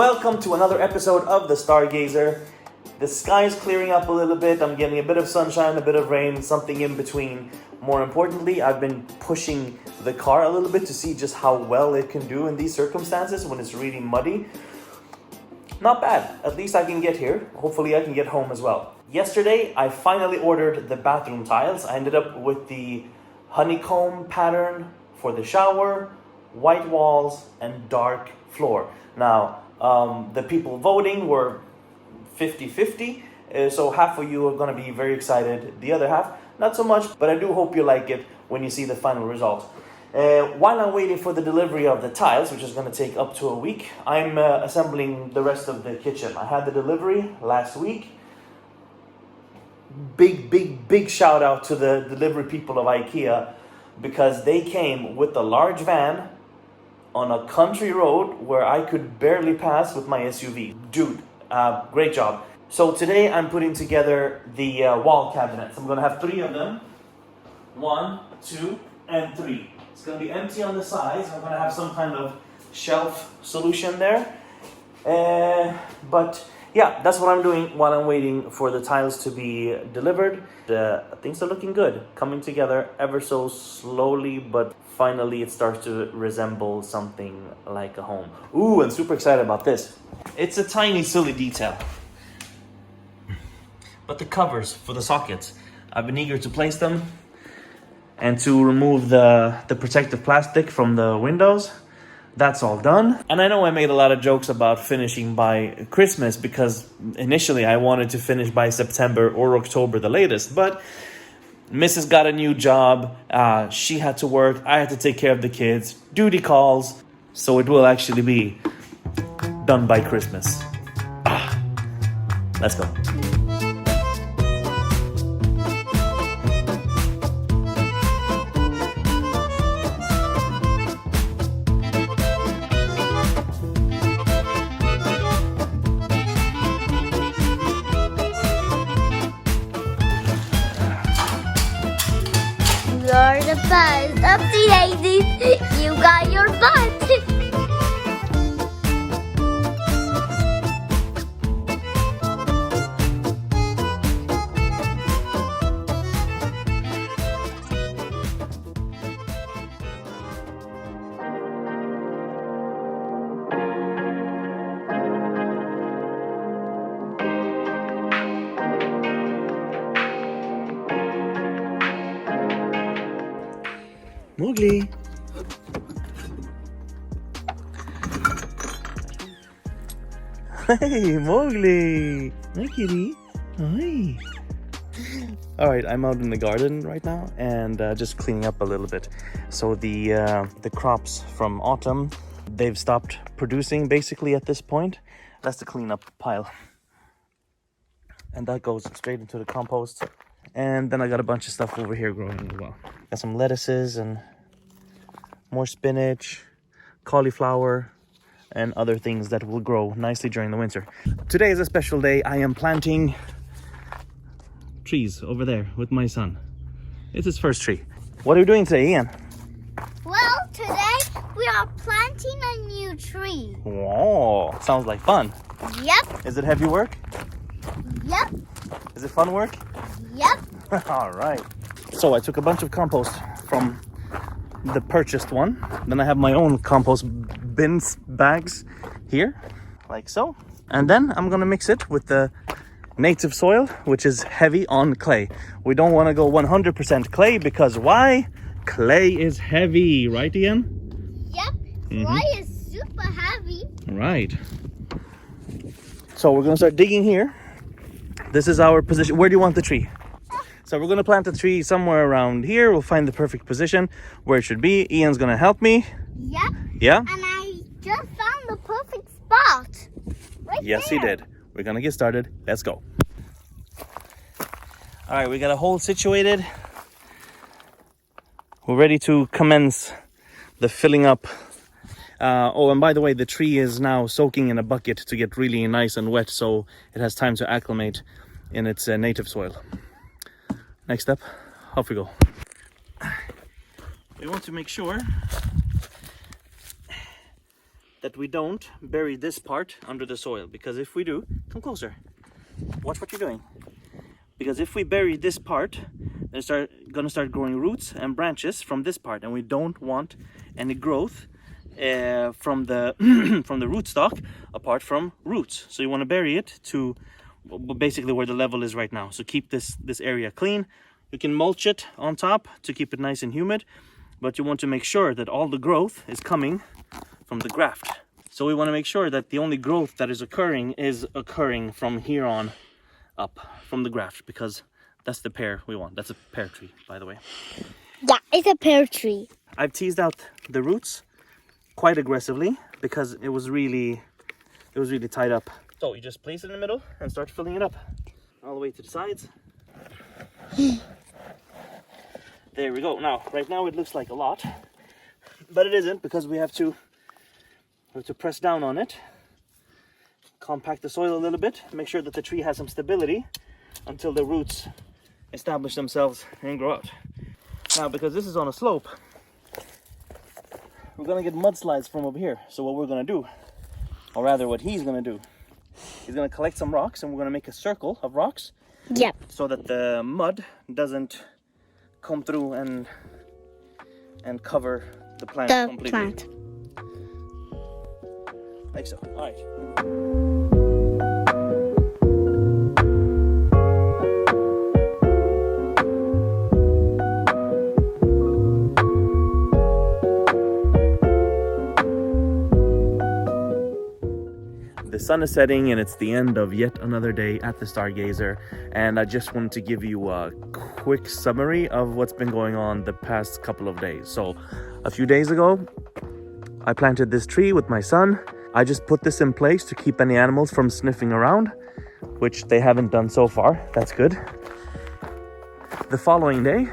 Welcome to another episode of The Stargazer. The sky is clearing up a little bit. I'm getting a bit of sunshine, a bit of rain, something in between. More importantly, I've been pushing the car a little bit to see just how well it can do in these circumstances when it's really muddy. Not bad. At least I can get here. Hopefully I can get home as well. Yesterday, I finally ordered the bathroom tiles. I ended up with the honeycomb pattern for the shower, white walls, and dark floor. Now, the people voting were 50-50, so half of you are going to be very excited. The other half, not so much, but I do hope you like it when you see the final result. While I'm waiting for the delivery of the tiles, which is going to take up to a week, I'm assembling the rest of the kitchen. I had the delivery last week. Big shout out to the delivery people of IKEA, because they came with a large van on a country road where I could barely pass with my SUV. Dude, great job. So today I'm putting together the wall cabinets. I'm gonna have 3 of them. 1, 2, and 3. It's gonna be empty on the sides. I'm gonna have some kind of shelf solution there. But yeah, that's what I'm doing while I'm waiting for the tiles to be delivered. Things are looking good, coming together ever so slowly, but finally it starts to resemble something like a home. Ooh, I'm super excited about this. It's a tiny, silly detail, but the covers for the sockets, I've been eager to place them and to remove the protective plastic from the windows. That's all done. And I know I made a lot of jokes about finishing by Christmas, because initially I wanted to finish by September or October the latest, but Mrs. got a new job, she had to work, I had to take care of the kids, duty calls, so it will actually be done by Christmas. Let's go. You're the best of the daisies. You got your butt. Mowgli. Hey, Mowgli. Hi, kitty. Hi. All right, I'm out in the garden right now and just cleaning up a little bit. So the crops from autumn, they've stopped producing basically at this point. That's the cleanup pile. And that goes straight into the compost. And then I got a bunch of stuff over here growing as well. Got some lettuces and more spinach, cauliflower, and other things that will grow nicely during the winter. Today is a special day. I am planting trees over there with my son. It's his first tree. What are you doing today, Ian? Well, today we are planting a new tree. Whoa, sounds like fun. Yep. Is it heavy work? Yep. Is it fun work? Yep. All right. So I took a bunch of compost from the purchased one. Then I have my own compost bins bags here, like so. And then I'm gonna mix it with the native soil, which is heavy on clay. We don't want to go 100% clay, because why? Clay is heavy, right, Ian? Yep. Clay is super heavy. Right. So we're gonna start digging here. This is our position. Where do you want the tree? So we're gonna plant the tree somewhere around here. We'll find the perfect position where it should be. Ian's gonna help me. Yep. Yeah? And I just found the perfect spot. Right Yes, there. he did. We're gonna get started. Let's go. All right, we got a hole situated. We're ready to commence the filling up. Oh, and by the way, the tree is now soaking in a bucket to get really nice and wet, so it has time to acclimate in its native soil. Next step, off we go. We want to make sure that we don't bury this part under the soil, because if we do, come closer, watch what you're doing. Because if we bury this part, they're gonna start growing roots and branches from this part, and we don't want any growth from the from the rootstock apart from roots. So you want to bury it to basically where the level is right now. So keep this area clean. You can mulch it on top to keep it nice and humid, but you want to make sure that all the growth is coming from the graft. So we want to make sure that the only growth that is occurring from here on up from the graft, because that's the pear we want. That's a pear tree, by the way. Yeah, it's a pear tree. I've teased out the roots quite aggressively because it was really tied up. So you just place it in the middle and start filling it up all the way to the sides. There we go. Now, right now it looks like a lot, but it isn't, because we have to press down on it, compact the soil a little bit, make sure that the tree has some stability until the roots establish themselves and grow out. Now, because this is on a slope, we're gonna get mudslides from over here. So what we're gonna do, or rather what he's gonna do, he's gonna collect some rocks, and we're gonna make a circle of rocks. Yep. So that the mud doesn't come through and cover the plant completely. Like so. All right. The sun is setting, and it's the end of yet another day at the Stargazer, and I just wanted to give you a quick summary of what's been going on the past couple of days. So a few days ago, I planted this tree with my son. I just put this in place to keep any animals from sniffing around, which they haven't done so far. That's good. The following day,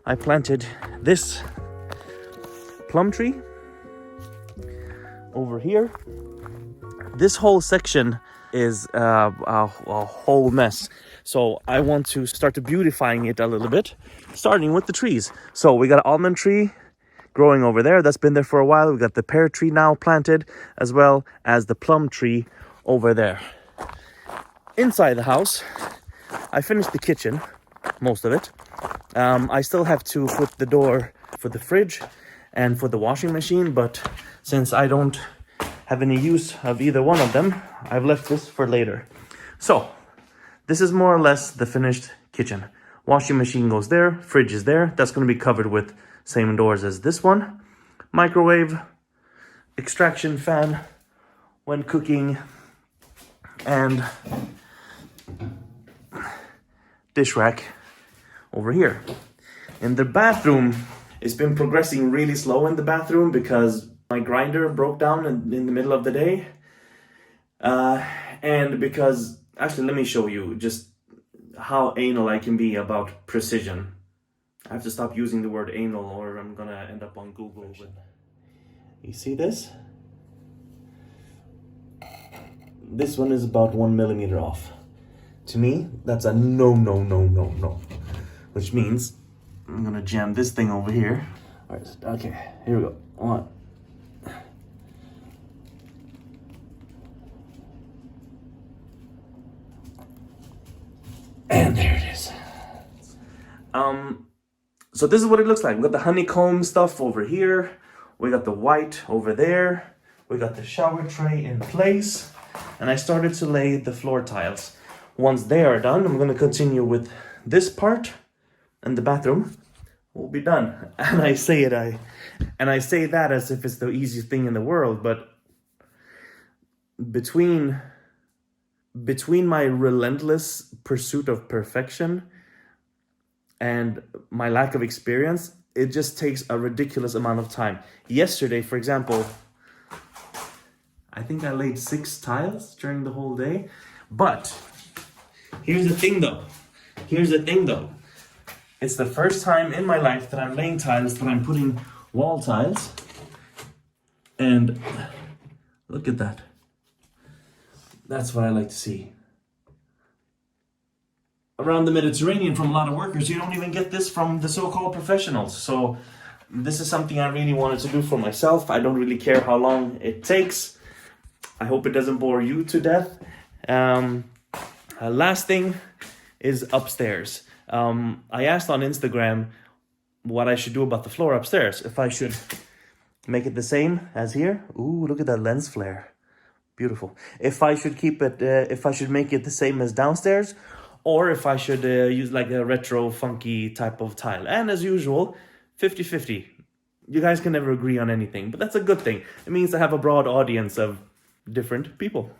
I planted this plum tree over here. This whole section is a whole mess. So I want to start to beautifying it a little bit, starting with the trees. So we got an almond tree growing over there. That's been there for a while. We got the pear tree now planted, as well as the plum tree over there. Inside the house, I finished the kitchen, most of it. I still have to put the door for the fridge and for the washing machine, but since I don't have any use of either one of them, I've left this for later. So this is more or less the finished kitchen. Washing machine goes there, fridge is there. That's going to be covered with same doors as this one. Microwave, extraction fan when cooking, and dish rack over here. In the bathroom, it's been progressing really slow in the bathroom because my grinder broke down in the middle of the day. And because, actually, let me show you just how anal I can be about precision. I have to stop using the word anal or I'm gonna end up on Google. But you see this? This one is about 1 millimeter off. To me, that's a no. Which means I'm gonna jam this thing over here. All right, okay, here we go. One. And there it is. So this is what it looks like. We got the honeycomb stuff over here. We got the white over there. We got the shower tray in place. And I started to lay the floor tiles. Once they are done, I'm going to continue with this part, and the bathroom will be done. And I say that as if it's the easiest thing in the world, but between my relentless pursuit of perfection and my lack of experience, it just takes a ridiculous amount of time. Yesterday, for example, I think I laid 6 tiles during the whole day. But here's the thing though. It's the first time in my life that I'm laying tiles, that I'm putting wall tiles. And look at that. That's what I like to see. Around the Mediterranean, from a lot of workers, you don't even get this from the so-called professionals. So This is something I really wanted to do for myself. I don't really care how long it takes. I hope it doesn't bore you to death. Last thing is upstairs. I asked on Instagram what I should do about the floor upstairs. If I should make it the same as here. Ooh, look at that lens flare. Beautiful. If I should keep it, if I should make it the same as downstairs, or if I should use like a retro funky type of tile. And as usual, 50-50. You guys can never agree on anything, but that's a good thing. It means I have a broad audience of different people.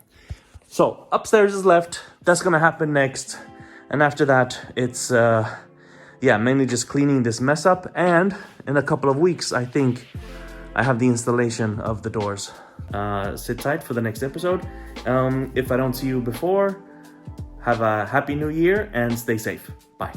So upstairs is left. That's gonna happen next. And after that, it's mainly just cleaning this mess up. And in a couple of weeks, I think I have the installation of the doors. Sit tight for the next episode. If I don't see you before, have a happy new year and stay safe. Bye.